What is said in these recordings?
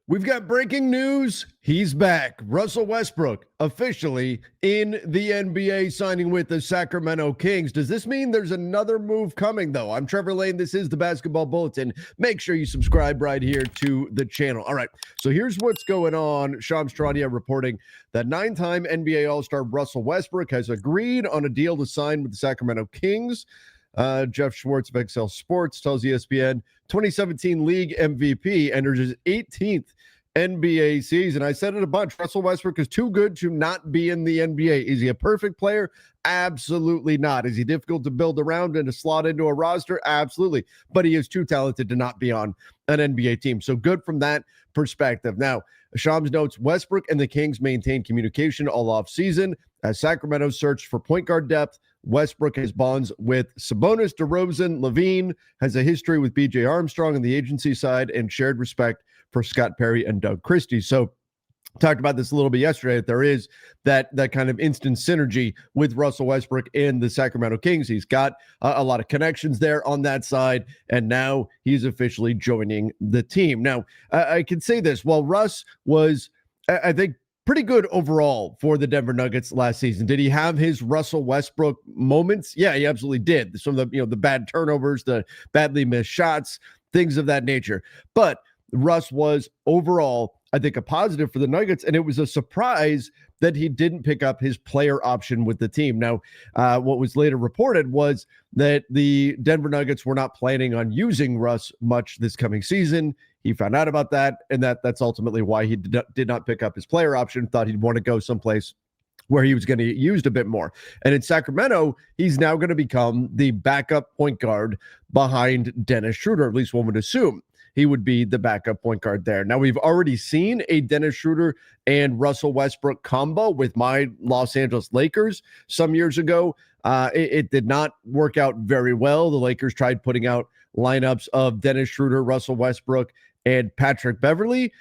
We've got breaking news. He's back. Russell Westbrook officially in the NBA, signing with the Sacramento Kings. Does this mean there's another move coming, though? I'm Trevor Lane. This is the Basketball Bulletin. Make sure you subscribe right here to the channel. All right, so here's what's going on. Shams Charania reporting that 9-time NBA All-Star Russell Westbrook has agreed on a deal to sign with the Sacramento Kings. Jeff Schwartz of XL Sports tells ESPN 2017 league MVP enters his 18th NBA season. I said it a bunch. Russell Westbrook is too good to not be in the NBA. Is he a perfect player? Absolutely not. Is he difficult to build around and to slot into a roster? Absolutely. But he is too talented to not be on an NBA team. So good from that perspective. Now, Shams notes Westbrook and the Kings maintain communication all off season as Sacramento searched for point guard depth. Westbrook has bonds with Sabonis, DeRozan, Levine, has a history with B.J. Armstrong on the agency side, and shared respect for Scott Perry and Doug Christie. So talked about this a little bit yesterday, that there is that kind of instant synergy with Russell Westbrook and the Sacramento Kings. He's got a lot of connections there on that side, and now he's officially joining the team. Now, I can say this, while Russ was, I think, pretty good overall for the Denver Nuggets last season. Did he have his Russell Westbrook moments? Yeah, he absolutely did. Some of the bad turnovers, the badly missed shots, things of that nature. But Russ was overall, I think, a positive for the Nuggets, and it was a surprise that he didn't pick up his player option with the team. Now, what was later reported was that the Denver Nuggets were not planning on using Russ much this coming season. He found out about that, and that's ultimately why he did not pick up his player option, thought he'd want to go someplace where he was going to get used a bit more. And in Sacramento, he's now going to become the backup point guard behind Dennis Schroeder, at least one would assume he would be the backup point guard there. Now, we've already seen a Dennis Schroeder and Russell Westbrook combo with my Los Angeles Lakers some years ago. It did not work out very well. The Lakers tried putting out lineups of Dennis Schroeder, Russell Westbrook, and Patrick Beverley.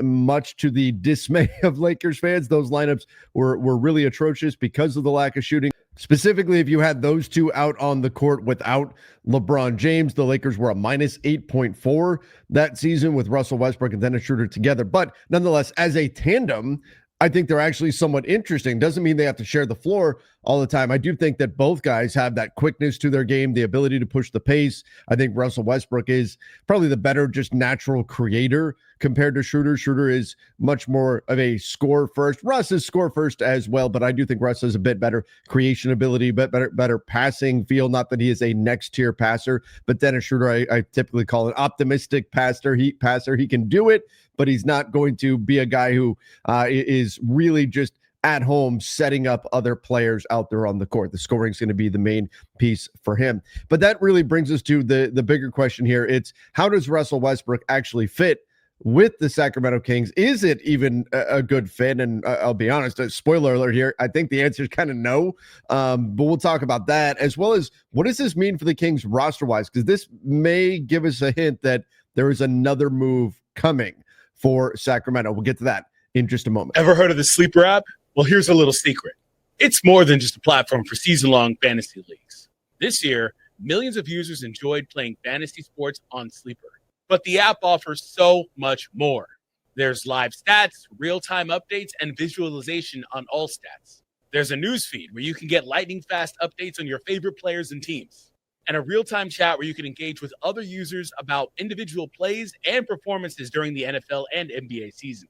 Much to the dismay of Lakers fans, those lineups were really atrocious because of the lack of shooting. Specifically, if you had those two out on the court without LeBron James, the Lakers were a minus 8.4 that season with Russell Westbrook and Dennis Schroeder together. But nonetheless, as a tandem, I think they're actually somewhat interesting. Doesn't mean they have to share the floor all the time. I do think that both guys have that quickness to their game, the ability to push the pace. I think Russell Westbrook is probably the better just natural creator compared to Schroeder. Schroeder is much more of a score first. Russ is score first as well, but I do think Russ has a bit better creation ability, but better passing feel. Not that he is a next tier passer, but Dennis Schroeder, I typically call an optimistic passer. He can do it, but he's not going to be a guy who is really just at home setting up other players out there on the court. The scoring is going to be the main piece for him. But that really brings us to the bigger question here. It's, how does Russell Westbrook actually fit with the Sacramento Kings? Is it even a good fit? And I'll be honest, spoiler alert here, I think the answer is kind of no. But we'll talk about that, as well as what does this mean for the Kings roster-wise? Because this may give us a hint that there is another move coming for Sacramento. We'll get to that in just a moment. Ever heard of the Sleeper app? Well, here's a little secret. It's more than just a platform for season-long fantasy leagues. This year, millions of users enjoyed playing fantasy sports on Sleeper. But the app offers so much more. There's live stats, real-time updates, and visualization on all stats. There's a news feed where you can get lightning-fast updates on your favorite players and teams, and a real-time chat where you can engage with other users about individual plays and performances during the NFL and NBA seasons.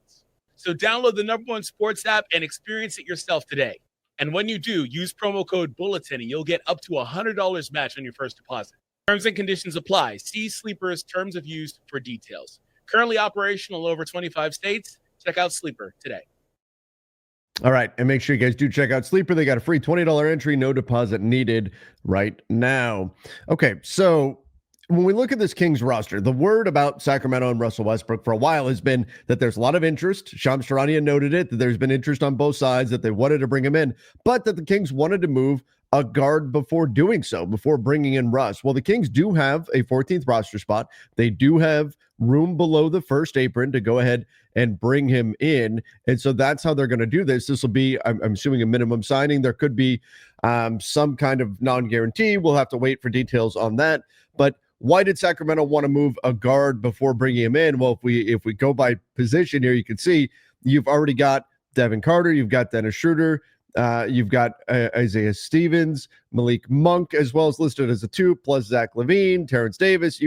So download the #1 sports app and experience it yourself today. And when you do, use promo code Bulletin and you'll get up to $100 match on your first deposit. Terms and conditions apply. See Sleeper's terms of use for details. Currently operational in over 25 states. Check out Sleeper today. All right, and make sure you guys do check out Sleeper. They got a free $20 entry, no deposit needed right now. Okay, so when we look at this Kings roster, the word about Sacramento and Russell Westbrook for a while has been that there's a lot of interest. Shams Charania noted it, that there's been interest on both sides, that they wanted to bring him in, but that the Kings wanted to move a guard before doing so, before bringing in Russ. Well, the Kings do have a 14th roster spot. They do have room below the first apron to go ahead and bring him in. And so that's how they're going to do this. This will be, I'm assuming, a minimum signing. There could be some kind of non-guarantee. We'll have to wait for details on that. But why did Sacramento want to move a guard before bringing him in? Well, if we go by position here, you can see you've already got Devin Carter, you've got Dennis Schroeder, you've got Isaiah Stevens, Malik Monk, as well as listed as a 2, plus Zach LaVine, Terrence Davis.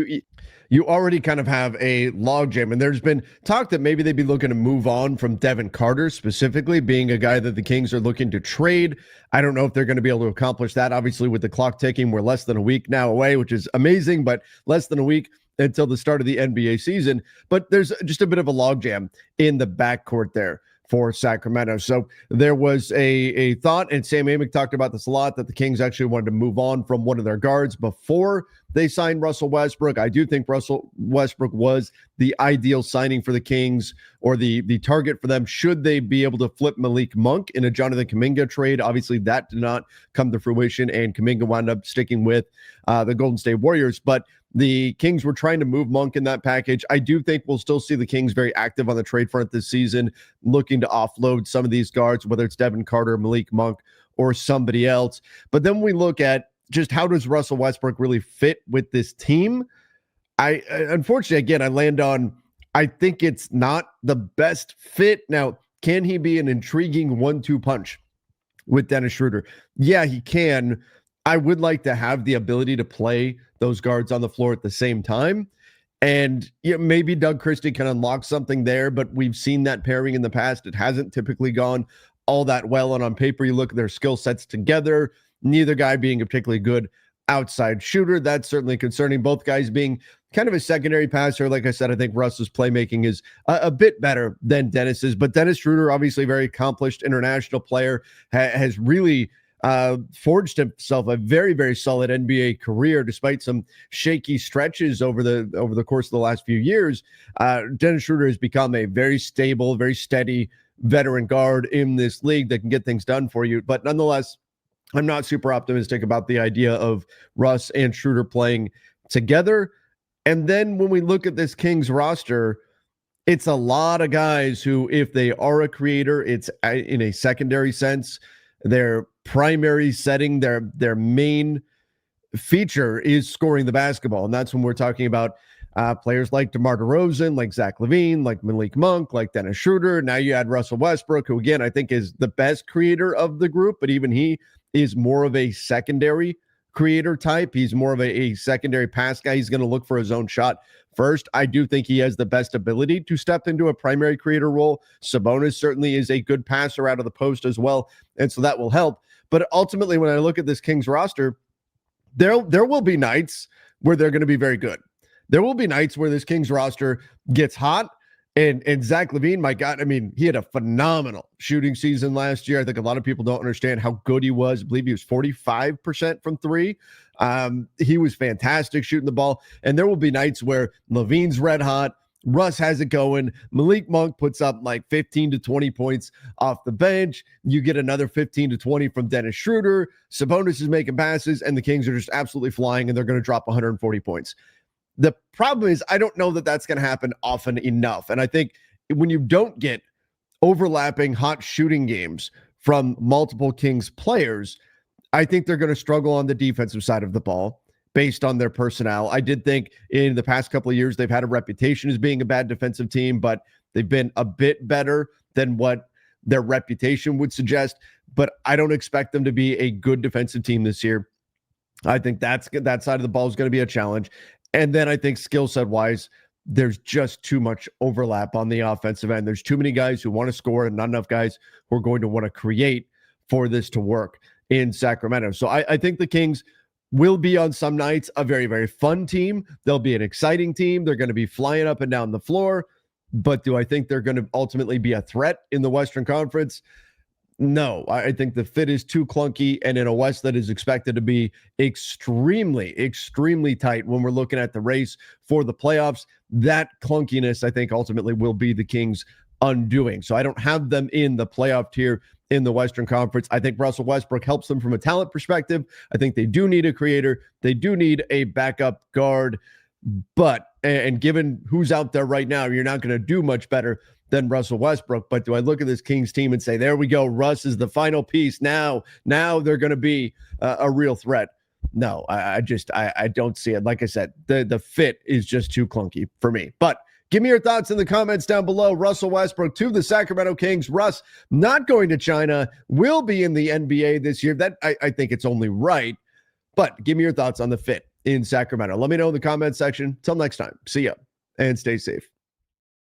You already kind of have a logjam, and there's been talk that maybe they'd be looking to move on from Devin Carter specifically, being a guy that the Kings are looking to trade. I don't know if they're going to be able to accomplish that. Obviously, with the clock ticking, we're less than a week now away, which is amazing, but less than a week until the start of the NBA season. But there's just a bit of a logjam in the backcourt there for Sacramento. So there was a thought, and Sam Amick talked about this a lot, that the Kings actually wanted to move on from one of their guards before they signed Russell Westbrook. I do think Russell Westbrook was the ideal signing for the Kings, or the target for them, should they be able to flip Malik Monk in a Jonathan Kuminga trade. Obviously, that did not come to fruition, and Kuminga wound up sticking with the Golden State Warriors. But the Kings were trying to move Monk in that package. I do think we'll still see the Kings very active on the trade front this season, looking to offload some of these guards, whether it's Devin Carter, Malik Monk, or somebody else. But then we look at just how does Russell Westbrook really fit with this team? I unfortunately, again, I land on, I think it's not the best fit. Now, can he be an intriguing 1-2 punch with Dennis Schroeder? Yeah, he can. I would like to have the ability to play those guards on the floor at the same time. And maybe Doug Christie can unlock something there, but we've seen that pairing in the past. It hasn't typically gone all that well. And on paper, you look at their skill sets together, neither guy being a particularly good outside shooter. That's certainly concerning. Both guys being kind of a secondary passer. Like I said, I think Russ's playmaking is a bit better than Dennis's. But Dennis Schroeder, obviously a very accomplished international player, has really forged himself a very, very solid NBA career, despite some shaky stretches over the course of the last few years. Dennis Schroeder has become a very stable, very steady veteran guard in this league that can get things done for you. But nonetheless, I'm not super optimistic about the idea of Russ and Schroeder playing together. And then when we look at this Kings roster, it's a lot of guys who, if they are a creator, it's in a secondary sense. Their primary setting, their main feature is scoring the basketball. And that's when we're talking about players like DeMar DeRozan, like Zach LaVine, like Malik Monk, like Dennis Schroeder. Now you add Russell Westbrook, who, again, I think is the best creator of the group, but even he is more of a secondary creator type. He's more of a secondary pass guy. He's going to look for his own shot first. I do think he has the best ability to step into a primary creator role. Sabonis certainly is a good passer out of the post as well, and so that will help. But ultimately, when I look at this Kings roster, there will be nights where they're going to be very good. There will be nights where this Kings roster gets hot. And Zach LaVine, my God, I mean, he had a phenomenal shooting season last year. I think a lot of people don't understand how good he was. I believe he was 45% from three. He was fantastic shooting the ball. And there will be nights where LaVine's red hot, Russ has it going, Malik Monk puts up like 15 to 20 points off the bench. You get another 15 to 20 from Dennis Schroeder. Sabonis is making passes, and the Kings are just absolutely flying, and they're going to drop 140 points. The problem is, I don't know that that's going to happen often enough. And I think when you don't get overlapping hot shooting games from multiple Kings players, I think they're going to struggle on the defensive side of the ball based on their personnel. I did think in the past couple of years, they've had a reputation as being a bad defensive team, but they've been a bit better than what their reputation would suggest. But I don't expect them to be a good defensive team this year. I think that side of the ball is going to be a challenge. And then I think skill set wise, there's just too much overlap on the offensive end. There's too many guys who want to score and not enough guys who are going to want to create for this to work in Sacramento. So I think the Kings will be on some nights a very, very fun team. They'll be an exciting team. They're going to be flying up and down the floor. But do I think they're going to ultimately be a threat in the Western Conference? No, I think the fit is too clunky, and in a West that is expected to be extremely, extremely tight when we're looking at the race for the playoffs, that clunkiness, I think, ultimately will be the Kings' undoing. So I don't have them in the playoff tier in the Western Conference. I think Russell Westbrook helps them from a talent perspective. I think they do need a creator. They do need a backup guard. But, and given who's out there right now, you're not going to do much better than Russell Westbrook. But do I look at this Kings team and say, there we go, Russ is the final piece. Now they're going to be a real threat? no, I don't see it. Like I said, the fit is just too clunky for me. But give me your thoughts in the comments down below. Russell Westbrook to the Sacramento Kings. Russ not going to China, will be in the NBA this year. That I think it's only right. But give me your thoughts on the fit in Sacramento. Let me know in the comment section. Till next time. See ya and stay safe.